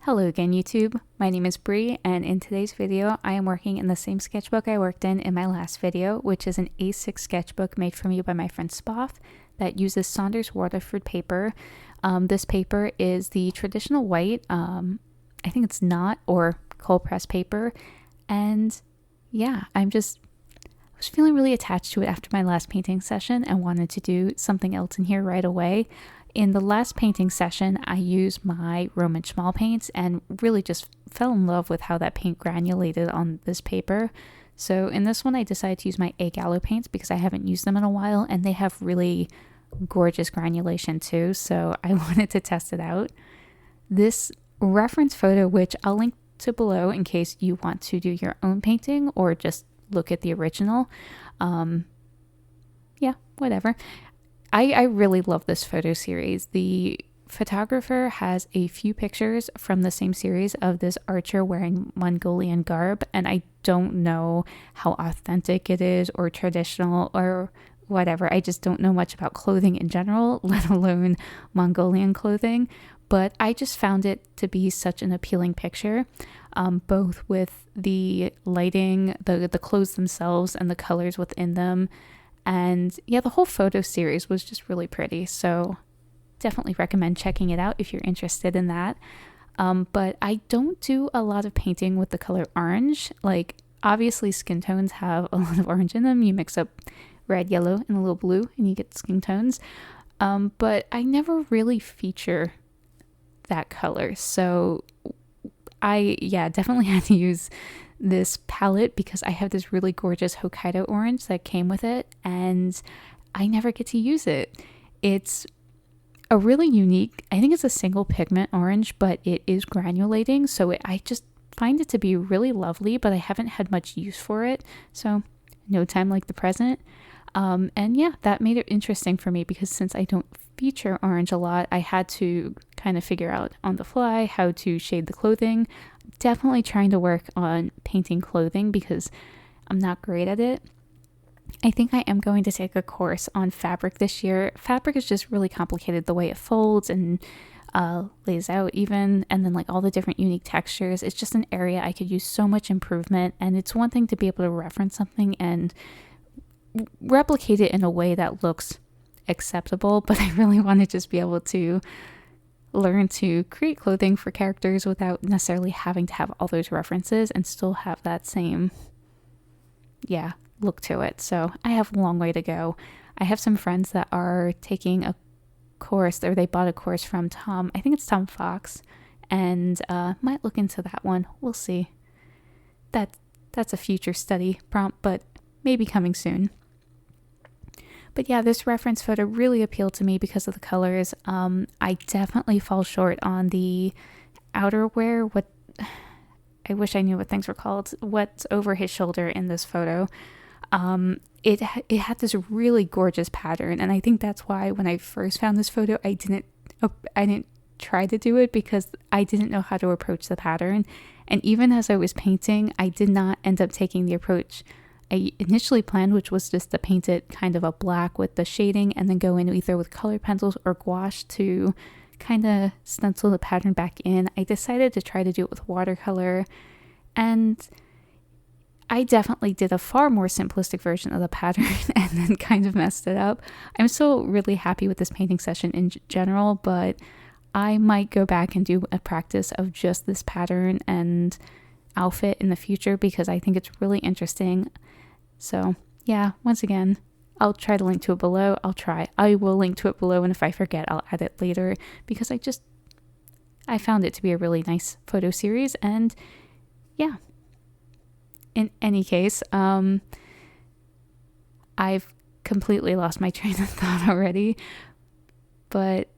Hello again, YouTube. My name is Bree, and in today's video, I am working in the same sketchbook I worked in my last video, which is an A6 sketchbook made for me by my friend Spofgh that uses Saunders Waterford paper. This paper is the traditional white, I think it's not, or cold press paper, and yeah, I was feeling really attached to it after my last painting session and wanted to do something else in here right away. In the last painting session, I used my Roman small paints and really just fell in love with how that paint granulated on this paper. So in this one, I decided to use my Gallo paints because I haven't used them in a while, and they have really gorgeous granulation too, so I wanted to test it out. This reference photo, which I'll link to below in case you want to do your own painting or just look at the original. Yeah, whatever. I really love this photo series. The photographer has a few pictures from the same series of this archer wearing Mongolian garb, and I don't know how authentic it is or traditional or whatever. I just don't know much about clothing in general, let alone Mongolian clothing, but I just found it to be such an appealing picture, both with the lighting, the clothes themselves, and the colors within them. And yeah, the whole photo series was just really pretty, so definitely recommend checking it out if you're interested in that. But I don't do a lot of painting with the color orange. Like, obviously skin tones have a lot of orange in them. You mix up red, yellow, and a little blue and you get skin tones. But I never really feature that color. So I definitely had to use this palette because I have this really gorgeous Hokkaido orange that came with it, and I never get to use it. It's a really unique, I think it's a single pigment orange, but it is granulating, so I just find it to be really lovely, but I haven't had much use for it, so no time like the present. And yeah, that made it interesting for me because since I don't feature orange a lot, I had to kind of figure out on the fly how to shade the clothing. Definitely trying to work on painting clothing because I'm not great at it. I think I am going to take a course on fabric this year. Fabric is just really complicated, the way it folds and lays out even, and then like all the different unique textures. It's just an area I could use so much improvement, and it's one thing to be able to reference something and replicate it in a way that looks acceptable, but I really want to just be able to learn to create clothing for characters without necessarily having to have all those references and still have that same look to it. So I have a long way to go. I have some friends that are taking a course, or they bought a course from Tom, I think it's Tom Fox, and might look into that one. We'll see. That's a future study prompt, but maybe coming soon. But yeah, this reference photo really appealed to me because of the colors. I definitely fall short on the outerwear. I wish I knew what things were called. What's over his shoulder in this photo. It had this really gorgeous pattern, and I think that's why when I first found this photo, I didn't try to do it because I didn't know how to approach the pattern. And even as I was painting, I did not end up taking the approach I initially planned, which was just to paint it kind of a black with the shading and then go in either with colored pencils or gouache to kind of stencil the pattern back in. I decided to try to do it with watercolor, and I definitely did a far more simplistic version of the pattern and then kind of messed it up. I'm still really happy with this painting session in general, but I might go back and do a practice of just this pattern and outfit in the future because I think it's really interesting. So yeah, once again, I'll try to link to it below. I will link to it below, and if I forget, I'll add it later because I found it to be a really nice photo series. And yeah, in any case, I've completely lost my train of thought already, but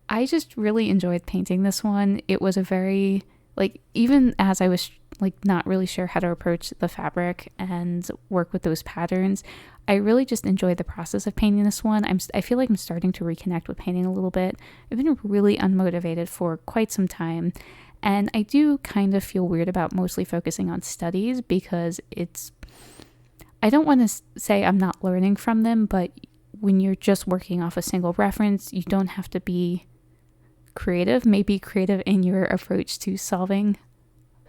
I just really enjoyed painting this one. It was a very, like, even as I was like not really sure how to approach the fabric and work with those patterns, I really just enjoyed the process of painting this one. I feel like I'm starting to reconnect with painting a little bit. I've been really unmotivated for quite some time, and I do kind of feel weird about mostly focusing on studies because I don't want to say I'm not learning from them, but when you're just working off a single reference, you don't have to be creative, maybe creative in your approach to solving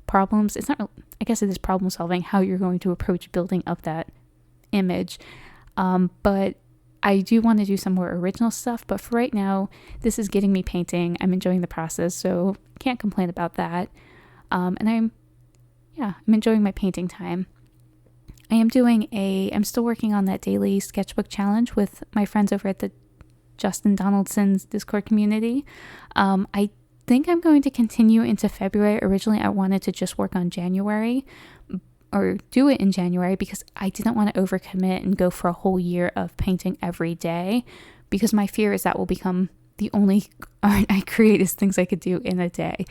problems. It's not, I guess it is problem solving, how you're going to approach building up that image. But I do want to do some more original stuff, but for right now, this is getting me painting. I'm enjoying the process, so can't complain about that. And I'm enjoying my painting time. I'm still working on that daily sketchbook challenge with my friends over at the Justin Donaldson's Discord community. I think I'm going to continue into February. Originally, I wanted to just work on January, or do it in January, because I didn't want to overcommit and go for a whole year of painting every day, because my fear is that will become the only art I create is things I could do in a day.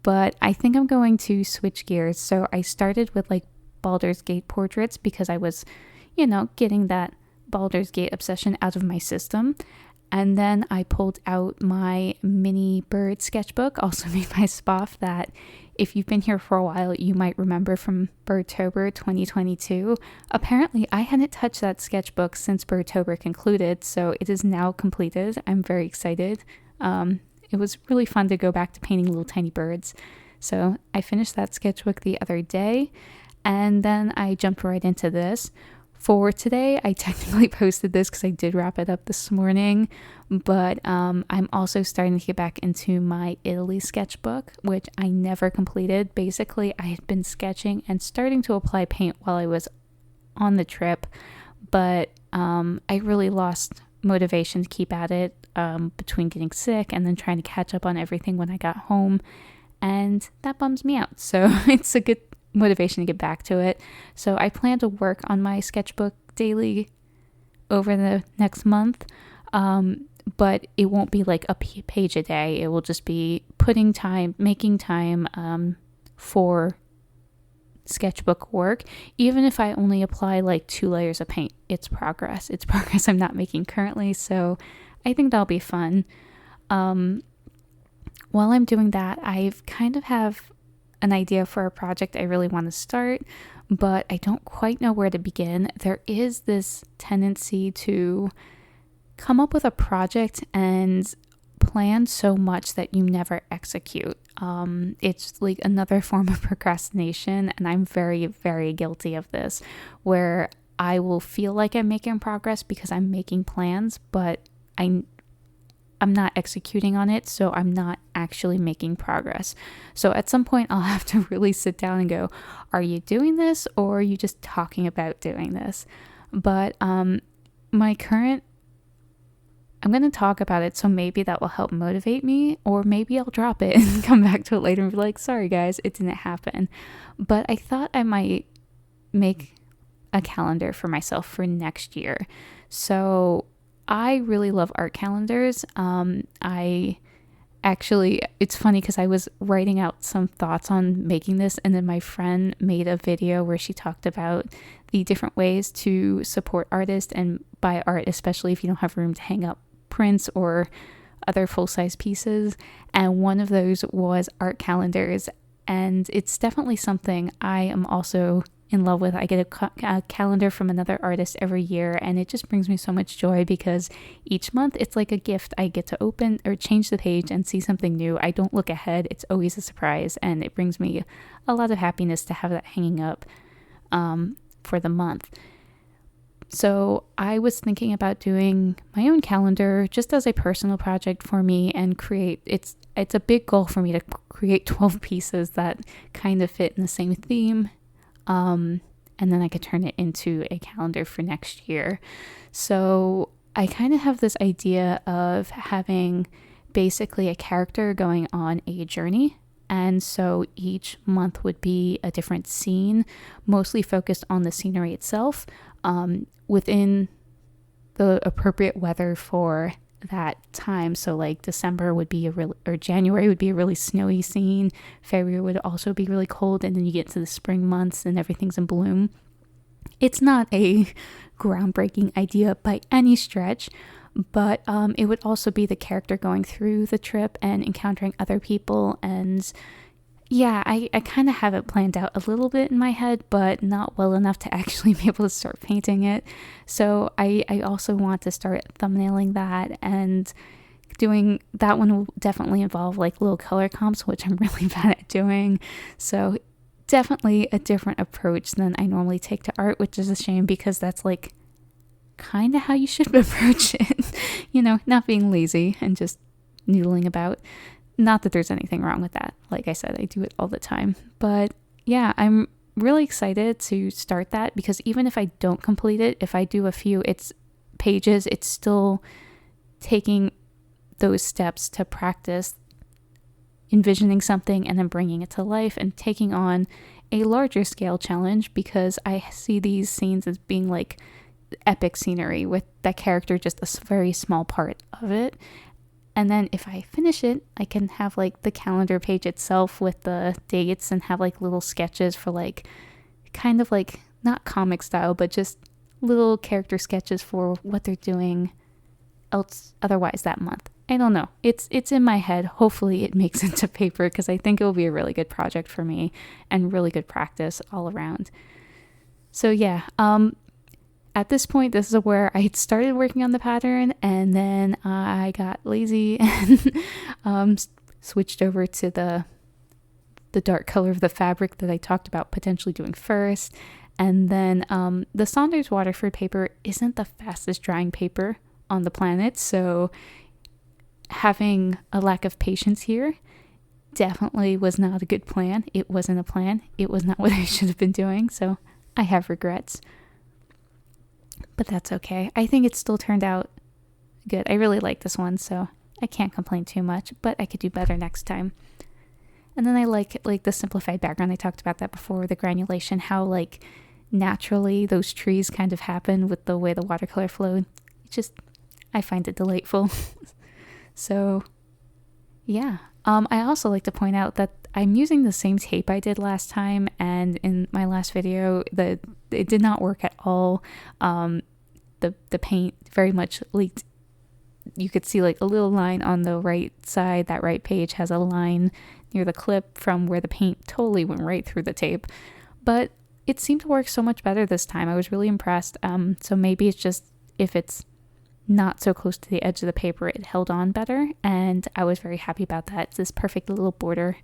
But I think I'm going to switch gears. So I started with like Baldur's Gate portraits because I was, getting that Baldur's Gate obsession out of my system. And then I pulled out my mini bird sketchbook, also made by Spofgh, that if you've been here for a while, you might remember from Birdtober 2022. Apparently, I hadn't touched that sketchbook since Birdtober concluded, so it is now completed. I'm very excited. It was really fun to go back to painting little tiny birds. So I finished that sketchbook the other day, and then I jumped right into this. For today, I technically posted this because I did wrap it up this morning, but I'm also starting to get back into my Italy sketchbook, which I never completed. Basically, I had been sketching and starting to apply paint while I was on the trip, but I really lost motivation to keep at it between getting sick and then trying to catch up on everything when I got home, and that bums me out. So it's a good motivation to get back to it. So I plan to work on my sketchbook daily over the next month, but it won't be like a page a day. It will just be making time for sketchbook work. Even if I only apply like 2 layers of paint, it's progress I'm not making currently, so I think that'll be fun. While I'm doing that, I've kind of have an idea for a project I really want to start, but I don't quite know where to begin. There is this tendency to come up with a project and plan so much that you never execute. It's like another form of procrastination, and I'm very, very guilty of this, where I will feel like I'm making progress because I'm making plans, but I'm not executing on it, so I'm not actually making progress. So at some point, I'll have to really sit down and go, are you doing this, or are you just talking about doing this? But I'm going to talk about it, so maybe that will help motivate me, or maybe I'll drop it and come back to it later and be like, sorry guys, it didn't happen. But I thought I might make a calendar for myself for next year. So I really love art calendars. It's funny because I was writing out some thoughts on making this, and then my friend made a video where she talked about the different ways to support artists and buy art, especially if you don't have room to hang up prints or other full-size pieces. And one of those was art calendars, and it's definitely something I am also in love with. I get a calendar from another artist every year, and it just brings me so much joy because each month it's like a gift. I get to open or change the page and see something new. I don't look ahead. It's always a surprise, and it brings me a lot of happiness to have that hanging up for the month. So I was thinking about doing my own calendar just as a personal project for me and it's a big goal for me to create 12 pieces that kind of fit in the same theme. And then I could turn it into a calendar for next year. So I kind of have this idea of having basically a character going on a journey. And so each month would be a different scene, mostly focused on the scenery itself, within the appropriate weather for that time. So like January would be a really snowy scene. February would also be really cold, and then you get to the spring months and everything's in bloom. It's not a groundbreaking idea by any stretch, but it would also be the character going through the trip and encountering other people. And yeah, I kind of have it planned out a little bit in my head, but not well enough to actually be able to start painting it. So I also want to start thumbnailing that and doing that one will definitely involve like little color comps, which I'm really bad at doing. So definitely a different approach than I normally take to art, which is a shame because that's like kind of how you should approach it. Not being lazy and just noodling about. Not that there's anything wrong with that. Like I said, I do it all the time. But yeah, I'm really excited to start that because even if I don't complete it, if I do a few pages, it's still taking those steps to practice envisioning something and then bringing it to life and taking on a larger scale challenge, because I see these scenes as being like epic scenery with that character just a very small part of it. And then if I finish it, I can have like the calendar page itself with the dates and have like little sketches for like kind of like not comic style, but just little character sketches for what they're doing otherwise that month. I don't know. It's in my head. Hopefully it makes it to paper because I think it will be a really good project for me and really good practice all around. So yeah, at this point, this is where I had started working on the pattern and then I got lazy and switched over to the dark color of the fabric that I talked about potentially doing first. And then the Saunders Waterford paper isn't the fastest drying paper on the planet, so having a lack of patience here definitely was not a good plan. It wasn't a plan. It was not what I should have been doing, so I have regrets. But that's okay. I think it still turned out good. I really like this one, so I can't complain too much, but I could do better next time. And then I like the simplified background. I talked about that before, the granulation, how like naturally those trees kind of happen with the way the watercolor flowed. I find it delightful. So yeah. I also like to point out that I'm using the same tape I did last time, and in my last video it did not work at all. The paint very much leaked. You could see like a little line on the right side. That right page has a line near the clip from where the paint totally went right through the tape. But it seemed to work so much better this time. I was really impressed. So maybe it's just if it's not so close to the edge of the paper, it held on better, and I was very happy about that. It's this perfect little border.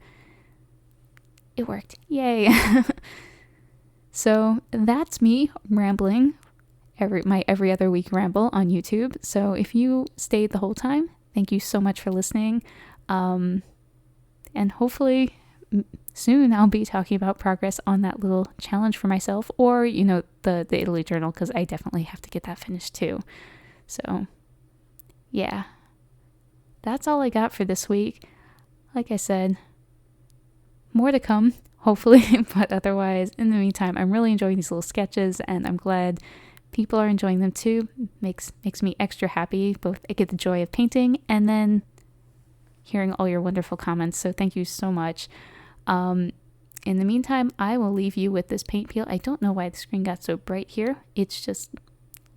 It worked. Yay. So that's me rambling, my every other week ramble on YouTube. So if you stayed the whole time, thank you so much for listening. And hopefully soon I'll be talking about progress on that little challenge for myself, or the Italy journal, because I definitely have to get that finished too. So yeah, that's all I got for this week. Like I said, more to come, hopefully, but otherwise, in the meantime, I'm really enjoying these little sketches, and I'm glad people are enjoying them too. Makes me extra happy. Both I get the joy of painting and then hearing all your wonderful comments. So thank you so much. In the meantime, I will leave you with this paint peel. I don't know why the screen got so bright here. It's just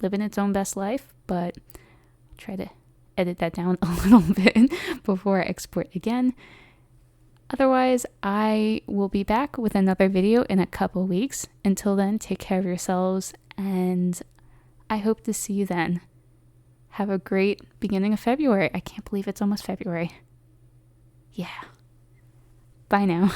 living its own best life, but I'll try to edit that down a little bit before I export again. Otherwise, I will be back with another video in a couple weeks. Until then, take care of yourselves, and I hope to see you then. Have a great beginning of February. I can't believe it's almost February. Yeah. Bye now.